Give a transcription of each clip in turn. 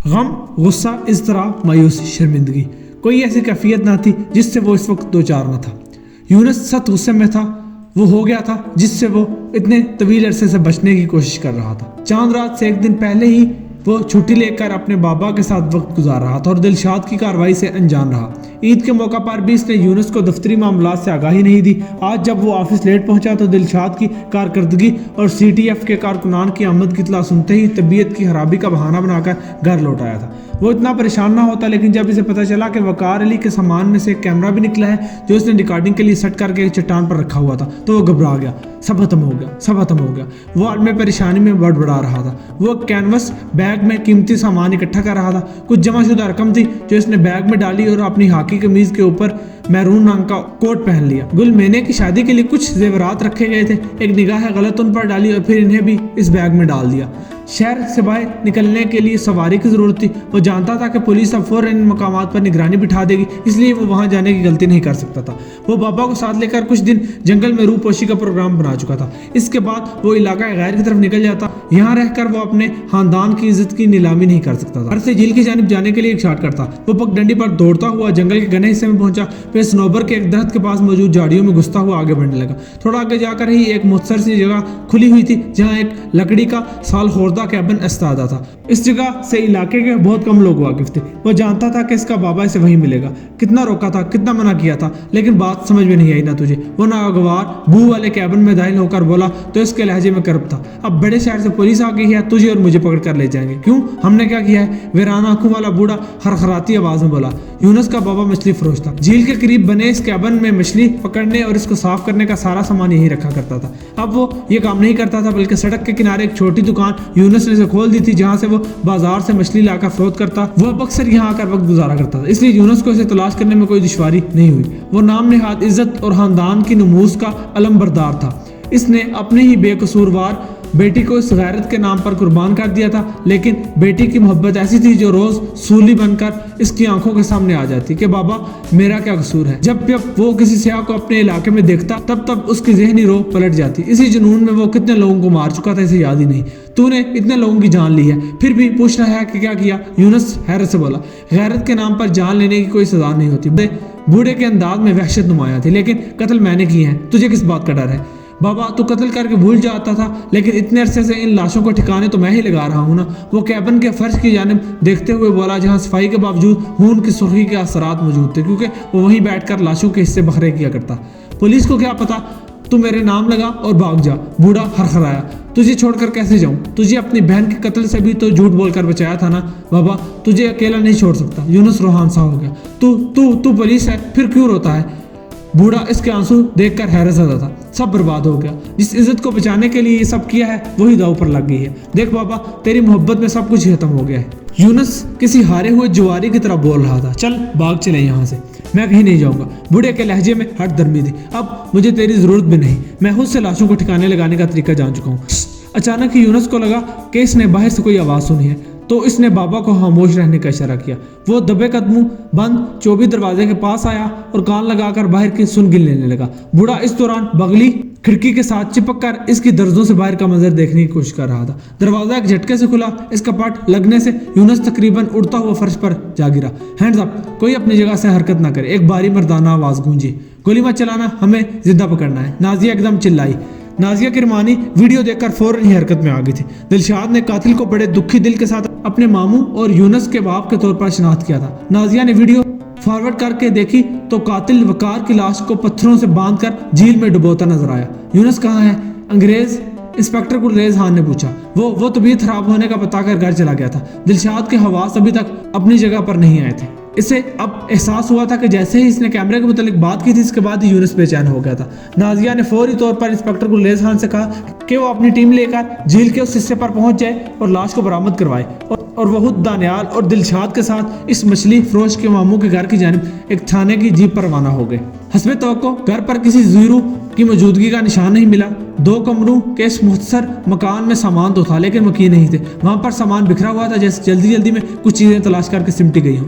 غم، غصہ، اضطراب، مایوسی، شرمندگی، کوئی ایسی کیفیت نہ تھی جس سے وہ اس وقت دو چار نہ تھا۔ یونس سخت غصے میں تھا، وہ ہو گیا تھا جس سے وہ اتنے طویل عرصے سے بچنے کی کوشش کر رہا تھا۔ چاند رات سے ایک دن پہلے ہی وہ چھٹی لے کر اپنے بابا کے ساتھ وقت گزار رہا تھا اور دلشاد کی کارروائی سے انجان رہا۔ عید کے موقع پر بھی اس نے یونس کو دفتری معاملات سے آگاہی نہیں دی۔ آج جب وہ آفس لیٹ پہنچا تو دلشاد کی کارکردگی اور سی ٹی ایف کے کارکنان کی آمد کی اطلاع سنتے ہی طبیعت کی خرابی کا بہانہ بنا کر گھر لوٹ آیا تھا۔ وہ اتنا پریشان نہ ہوتا، لیکن جب اسے پتہ چلا کہ وقار علی کے سامان میں سے ایک کیمرہ بھی نکلا ہے جو اس نے ریکارڈنگ کے لیے سیٹ کر کے ایک چٹان پر رکھا ہوا تھا، تو وہ گھبرا گیا۔ سب ختم ہو گیا، سب ختم ہو گیا۔ وہ عالم پریشانی میں بڑبڑا رہا تھا۔ وہ کینوس بیگ میں قیمتی سامان اکٹھا کر رہا تھا۔ کچھ جمع شدہ رقم تھی جو اس نے بیگ میں ڈالی اور اپنی ہاکی قمیض کے اوپر میرون رنگ کا کوٹ پہن لیا۔ گل مینے کی شادی کے لیے کچھ زیورات رکھے گئے تھے، ایک نگاہ غلط ان پر ڈالی اور پھر انہیں بھی اس بیگ میں ڈال دیا۔ شہر سے باہر نکلنے کے لیے سواری کی ضرورت تھی۔ وہ جانتا تھا کہ پولیس اب فوراً ان مقامات پر نگرانی بٹھا دے گی، اس لیے وہ وہاں جانے کی غلطی نہیں کر سکتا تھا۔ وہ بابا کو ساتھ لے کر کچھ دن جنگل میں روح پوشی کا پروگرام بنا چکا تھا۔ اس کے بعد وہ علاقہ غیر کی طرف نکل جاتا۔ یہاں رہ کر وہ اپنے خاندان کی عزت کی نیلامی نہیں کر سکتا تھا۔ گھر سے جھیل کی جانب جانے کے لیے ایک شارٹ کٹ تھا۔ وہ پگ ڈنڈی پر دوڑتا ہوا جنگل کے گھنے حصے میں پہنچا، پھر صنوبر کے ایک درخت کے پاس موجود جھاڑیوں میں گھستا ہوا آگے بڑھنے لگا۔ تھوڑا آگے جا کر ہی ایک مختصر سی جگہ کھلی ہوئی تھی جہاں ایک لکڑی کا سال خوردہ کیبن استاد تھا۔ اس جگہ سے علاقے کے بہت کم لوگ واقف تھے۔ وہ جانتا تھا کہ اس کا بابا اسے وہیں ملے گا۔ کتنا روکا تھا، کتنا منع کیا تھا، لیکن بات سمجھ میں نہیں آئی نہ تجھے۔ وہ ناگوار بو والے کیبن میں داخل ہو کر بولا تو اس کے لہجے میں کرب تھا، اب بڑے شہر سے پولیس آ گئی ہے، تجھے اور مجھے پکڑ کر لے جائیں گے۔ کیوں؟ ہم نے کیا کیا ہے؟ ویرانہ آنکھوں والا بوڑھا خرخراتی آواز میں بولا۔ یونس کا بابا مچھلی فروش تھا۔ جھیل کے قریب بنے اس کیبن میں مچھلی پکڑنے اور اس کو صاف کرنے کا سارا سامان یہی رکھا کرتا تھا۔ اب وہ یہ کام نہیں کرتا تھا، بلکہ سڑک کے کنارے ایک چھوٹی دکان یونس نے اسے کھول دی تھی جہاں سے وہ بازار سے مچھلی لا کر فروخت کرتا۔ وہ اب اکثر یہاں آ کر وقت گزارا کرتا تھا، اس لیے یونس کو اسے تلاش کرنے میں کوئی دشواری نہیں ہوئی۔ وہ نام نہاد عزت اور خاندان کی نموز کا علم بردار تھا۔ اس نے اپنے ہی بے قصوروار بیٹی کو اس غیرت کے نام پر قربان کر دیا تھا، لیکن بیٹی کی محبت ایسی تھی جو روز سولی بن کر اس کی آنکھوں کے سامنے آ جاتی کہ بابا میرا کیا قصور ہے۔ جب جب وہ کسی سیاح کو اپنے علاقے میں دیکھتا تب اس کی ذہنی روح پلٹ جاتی۔ اسی جنون میں وہ کتنے لوگوں کو مار چکا تھا اسے یاد ہی نہیں۔ تو نے اتنے لوگوں کی جان لی ہے، پھر بھی پوچھ رہا ہے کہ کیا کیا؟ یونس حیرت سے بولا۔ غیرت کے نام پر جان لینے کی کوئی سزا نہیں ہوتی۔ بوڑھے کے انداز میں وحشت نمایاں تھی۔ لیکن قتل میں نے کیے ہیں، تجھے کس بات کا ڈر ہے؟ بابا تو قتل کر کے بھول جاتا تھا، لیکن اتنے عرصے سے ان لاشوں کو ٹھکانے تو میں ہی لگا رہا ہوں نا۔ وہ کیبن کے فرش کی جانب دیکھتے ہوئے بولا جہاں صفائی کے باوجود خون کی سرخی کے اثرات موجود تھے، کیونکہ وہ وہیں بیٹھ کر لاشوں کے حصے بکھرے کیا کرتا۔ پولیس کو کیا پتا، تو میرے نام لگا اور بھاگ جا۔ بوڑھا ہرخرایا۔ تجھے چھوڑ کر کیسے جاؤں؟ تجھے اپنی بہن کے قتل سے بھی تو جھوٹ بول کر بچایا تھا نا۔ بابا تجھے اکیلا نہیں چھوڑ سکتا۔ یونس روحان سا ہو گیا۔ تو پولیس ہے، پھر کیوں روتا ہے؟ بوڑھا اس کے آنسو دیکھ کر حیرت زدہ تھا۔ سب برباد ہو گیا۔ جس عزت کو بچانے کے لیے یہ سب کیا ہے وہی داؤ پر لگ گئی ہے۔ دیکھ بابا، تیری محبت میں سب کچھ ختم ہو گیا ہے۔ یونس کسی ہارے ہوئے جواری کی طرح بول رہا تھا۔ چل بھاگ چلے یہاں سے، میں کہیں نہیں جاؤں گا۔ بوڑھے کے لہجے میں ہٹ درمی تھی۔ اب مجھے تیری ضرورت بھی نہیں، میں خود سے لاشوں کو ٹھکانے لگانے کا طریقہ جان چکا ہوں۔ اچانک ہی یونس کو لگا کہ اس نے باہر سے کوئی آواز سنی ہے، تو اس نے بابا کو خاموش رہنے کا اشارہ کیا۔ وہ دبے قدموں بند چوبی دروازے کے پاس آیا اور کان لگا کر باہر کی سن گن لینے لگا۔ بوڑھا اس دوران بغلی کھڑکی کے ساتھ چپک کر اس کی درزوں سے باہر کا منظر دیکھنے کی کوشش کر رہا تھا۔ دروازہ ایک جھٹکے سے کھلا۔ اس کا پٹ لگنے سے یونس تقریباً اڑتا ہوا فرش پر جا گرا۔ ہینڈز اپ، کوئی اپنی جگہ سے حرکت نہ کرے۔ ایک باری مردانہ آواز گونجی۔ گولی مت چلانا، ہمیں زندہ پکڑنا ہے، نازیہ ایک دم چلائی۔ نازیہ کرمانی ویڈیو دیکھ کر فوراً ہی حرکت میں آ گئی تھی۔ دلشاد نے قاتل کو بڑے دکھی دل کے ساتھ اپنے ماموں اور یونس کے باپ کے طور پر شناخت کیا تھا۔ نازیہ نے ویڈیو فارورڈ کر کے دیکھی تو قاتل وقار کی لاش کو پتھروں سے باندھ کر جھیل میں ڈبوتا نظر آیا۔ یونس کہاں ہے؟ انگریز انسپکٹر گلریز خان نے پوچھا۔ وہ طبیعت خراب ہونے کا بتا کر گھر چلا گیا تھا۔ دلشاد کے حواس ابھی تک اپنی جگہ پر نہیں آئے تھے۔ اسے اب احساس ہوا تھا کہ جیسے ہی اس نے کیمرے کے متعلق بات کی تھی، اس کے بعد ہی یونس بے چین ہو گیا تھا۔ نازیہ نے فوری طور پر انسپکٹر گلریز خان سے کہا کہ وہ اپنی ٹیم لے کر جھیل کے اس حصے پر پہنچ جائے اور لاش کو برآمد کروائے، اور وہ خود دانیال اور دلشاد کے ساتھ اس مچھلی فروش کے ماموں کے گھر کی جانب ایک تھانے کی جیپ پر روانہ ہو گئے۔ حسب توقع گھر پر کسی زیرو کی موجودگی کا نشان نہیں ملا۔ 2 کمروں کے اس مختصر مکان میں سامان تو تھا، لیکن مکین نہیں تھے۔ وہاں پر سامان بکھرا ہوا تھا، جیسے جلدی میں کچھ چیزیں تلاش کر کے سمٹی گئی ہوں۔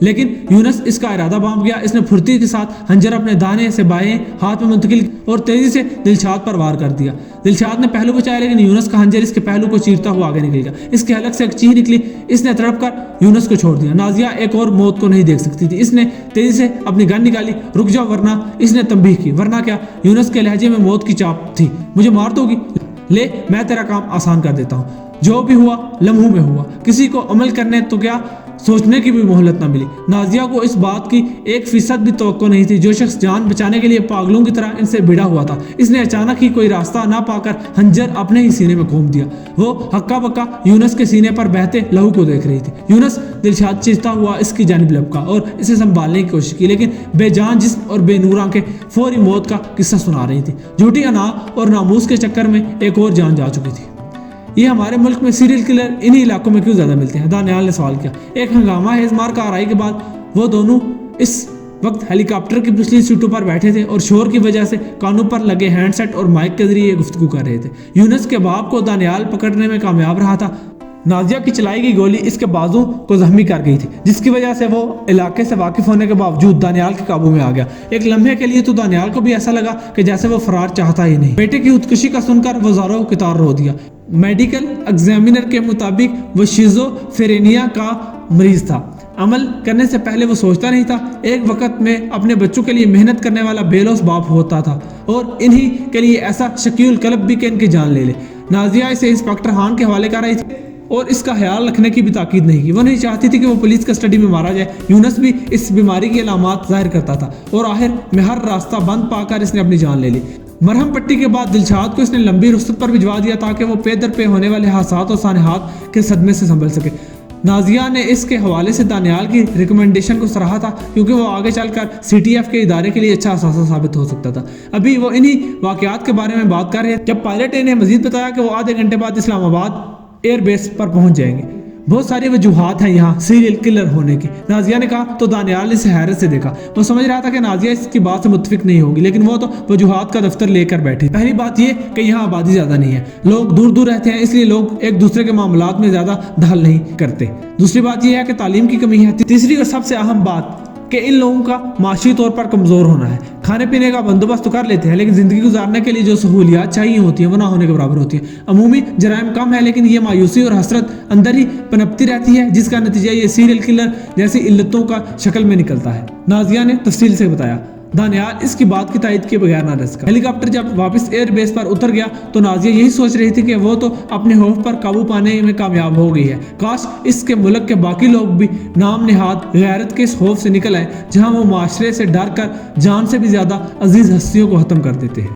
لیکن یونس اس کا ارادہ بانپ گیا. اس نے پھرتی کے ساتھ خنجر اپنے دانے سے بائیں ہاتھ میں منتقل اور تیزی سے دلشاد پر وار کر دیا. دلشاد نے پہلو بچایا لیکن یونس کا خنجر اس کے پہلو کو چیرتا ہوا آگے نکل گیا. اس کے حلق سے ایک چیخ نکلی. اس نے تڑپ کر یونس کو چھوڑ دیا. نازیہ ایک اور موت کو نہیں دیکھ سکتی تھی. اس نے تیزی سے اپنی گن نکالی. رک جاؤ ورنہ. اس نے تنبیہ کی. ورنہ کیا؟ یونس کے لہجے میں موت کی چاپ تھی. مجھے مار دو گی؟ لے میں تیرا کام آسان کر دیتا ہوں. جو بھی ہوا لمحوں میں ہوا. کسی کو عمل کرنے تو کیا سوچنے کی بھی مہلت نہ ملی. نازیہ کو اس بات کی 1% بھی توقع نہیں تھی. جو شخص جان بچانے کے لیے پاگلوں کی طرح ان سے بھیڑا ہوا تھا, اس نے اچانک ہی کوئی راستہ نہ پا کر خنجر اپنے ہی سینے میں گھوم دیا. وہ ہکا بکا یونس کے سینے پر بہتے لہو کو دیکھ رہی تھی. یونس دلشاد چیختا ہوا اس کی جانب لپکا اور اسے سنبھالنے کی کوشش کی, لیکن بے جان جسم اور بے نور آنکھیں فوری موت کا قصہ سنا رہی تھی. جھوٹی انا اور ناموس کے چکر میں ایک اور جان جا چکی تھی. یہ ہمارے ملک میں سیریل کلر انہی علاقوں میں کیوں زیادہ ملتے ہیں؟ دانیال نے سوال کیا. ایک ہنگامہ خیز مار کارروائی کے بعد وہ دونوں اس وقت ہیلی کاپٹر کی پچھلی سیٹوں پر بیٹھے تھے اور شور کی وجہ سے کانوں پر لگے ہینڈ سیٹ اور مائک کے ذریعے گفتگو کر رہے تھے. یونس کے باپ کو دانیال پکڑنے میں کامیاب رہا تھا. نازیہ کی چلائی گئی گولی اس کے بازو کو زخمی کر گئی تھی, جس کی وجہ سے وہ علاقے سے واقف ہونے کے باوجود دانیال کے قابو میں آ گیا. ایک لمحے کے لیے تو دانیال کو بھی ایسا لگا کہ جیسے وہ فرار چاہتا ہی نہیں. بیٹے کی خودکشی کا سن کر وہ زاروں کتار رو دیا. میڈیکل ایگزامینر کے مطابق وہ شیزوفرینیا کا مریض تھا. عمل کرنے سے پہلے وہ سوچتا نہیں تھا. ایک وقت میں اپنے بچوں کے لیے محنت کرنے والا بے لوث باپ ہوتا تھا اور انہی کے لیے ایسا شکیل قلب بھی کہ ان کی جان لے لے. نازیہ اسے انسپکٹر خان کے حوالے کر رہی تھی اور اس کا خیال رکھنے کی بھی تاکید نہیں کی. وہ نہیں چاہتی تھی کہ وہ پولیس کسٹڈی میں مارا جائے. یونس بھی اس بیماری کی علامات ظاہر کرتا تھا اور آخر میں ہر راستہ بند پا کر اس نے اپنی جان لے لی. مرہم پٹی کے بعد دلشاد کو اس نے لمبی رخصت پر بھجوا دیا تاکہ وہ پے در پے ہونے والے حادثات اور سانحات کے صدمے سے سنبھل سکے. نازیہ نے اس کے حوالے سے دانیال کی ریکمنڈیشن کو سراہا تھا کیونکہ وہ آگے چل کر سی ٹی ایف کے ادارے کے لیے اچھا اثاثہ ثابت ہو سکتا تھا. ابھی وہ انہی واقعات کے بارے میں بات کر رہے جب پائلٹ نے مزید بتایا کہ وہ آدھے گھنٹے بعد اسلام آباد ایئر بیس پر پہنچ جائیں گے. بہت ساری وجوہات ہیں یہاں سیریل کلر ہونے کی, نازیہ نے کہا تو دانیال نے اسے حیرت سے دیکھا. وہ سمجھ رہا تھا کہ نازیہ اس کی بات سے متفق نہیں ہوگی, لیکن وہ تو وجوہات کا دفتر لے کر بیٹھی. پہلی بات یہ کہ یہاں آبادی زیادہ نہیں ہے, لوگ دور دور رہتے ہیں, اس لیے لوگ ایک دوسرے کے معاملات میں زیادہ دخل نہیں کرتے. دوسری بات یہ ہے کہ تعلیم کی کمی ہے. تیسری اور سب سے اہم بات کہ ان لوگوں کا معاشی طور پر کمزور ہونا ہے. کھانے پینے کا بندوبست تو کر لیتے ہیں لیکن زندگی گزارنے کے لیے جو سہولیات چاہیے ہوتی ہیں وہ نہ ہونے کے برابر ہوتی ہیں. عمومی جرائم کم ہے لیکن یہ مایوسی اور حسرت اندر ہی پنپتی رہتی ہے, جس کا نتیجہ یہ سیریل کلر جیسی علتوں کا شکل میں نکلتا ہے. نازیہ نے تفصیل سے بتایا. دانیال اس کی بات کی تائید کے بغیر نہ رہ سکا. ہیلی کاپٹر جب واپس ایئر بیس پر اتر گیا تو نازیہ یہی سوچ رہی تھی کہ وہ تو اپنے خوف پر قابو پانے میں کامیاب ہو گئی ہے. کاش اس کے ملک کے باقی لوگ بھی نام نہاد غیرت کے اس خوف سے نکل آئے جہاں وہ معاشرے سے ڈر کر جان سے بھی زیادہ عزیز ہستیوں کو ختم کر دیتے ہیں.